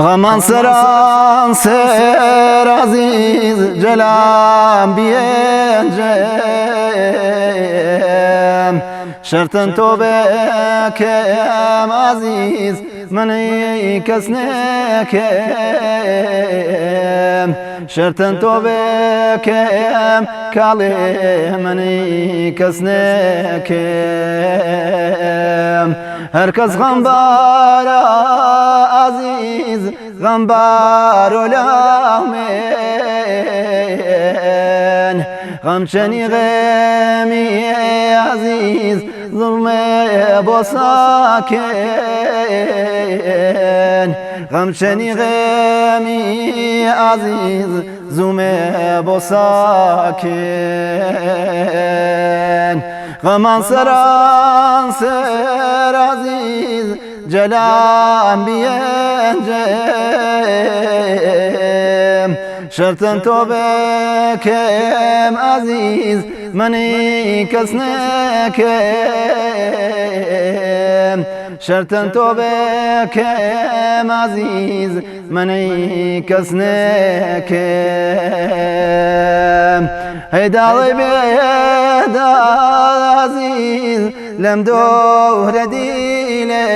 غمان سران سر عزیز جلام بینجم شرطن تو بکم عزیز منی کس نکم شرطن تو بکم کالی منی کس نکم هر کس غمبارا عزیز غمبار لامن غمچنی غمی عزیز ظلم بساکن غمچنی غمی عزیز ظلم بساکن غمان سران سر عزیز جلام بینجم شرطن تو بکم عزیز منی کس نکم شرطن تو بکم عزیز منی کس نکم هیداڵی بێدا عزیز لەم دۆرە دیلێ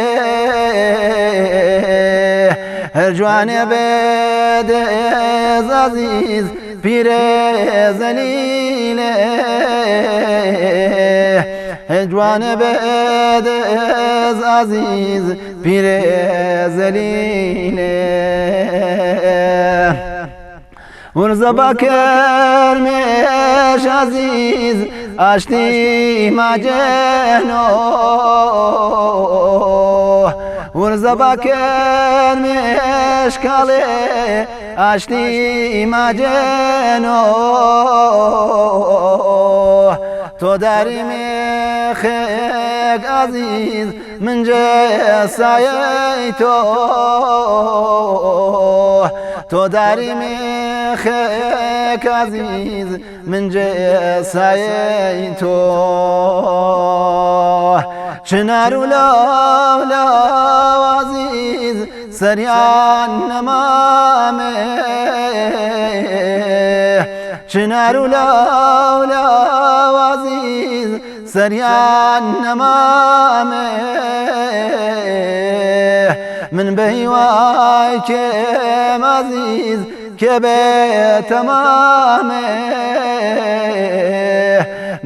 هەر جوانێ بێدێز عزیز پیرێ زەلیلێ هەر جوانێ بێدێز عزیز پیرێ زەلیلێ ورزە بەکەرمێش عزیز ئاشتی ماجێنۆ ورزە بەکەرمێش کاڵێ ئاشتی ماجێنۆ تۆ داری مێخێک عزیز من جێسایەی تۆ داری مێخێک عزیز من جێسایەی تۆ چنار و لاو عزیز سەریان نەمامێ چنار و لاو عزیز سەریان نەمامێ من بە هیوای کێم عزیز کێ بێتەمامێ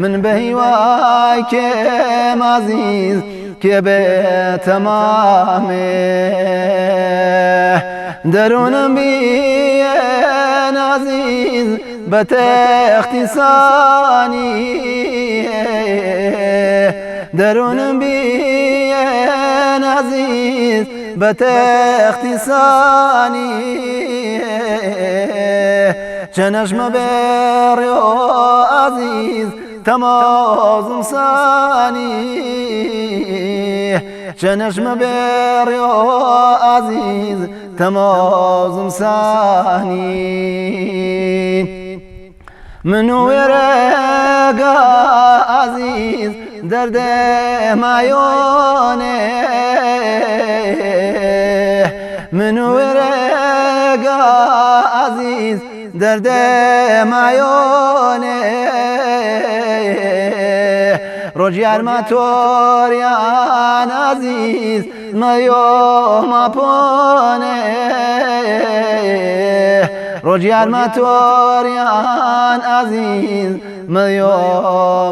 من بە هیوای کێم عزیز کێ بێتەمامێ دەروونم بیێن عزیز بە تەختی سانی دەروونم بیێن عزیز بە تەختی سانی چەنەشمە بێڕێ عزیز تەمازم سانی چەنەشمە بێڕێ عزیز تەمازم سانی من و وێرەگە عزیز دەردێ مایۆنێ من و وێرەگە عزیز دەردێ مایۆنێ ڕۆژ یارمەتۆریان عزیز مەیۆ ماپۆنێ ڕۆژ یارمەتۆریان عزیز مەیۆ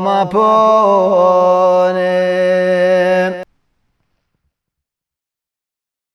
ماپۆنێ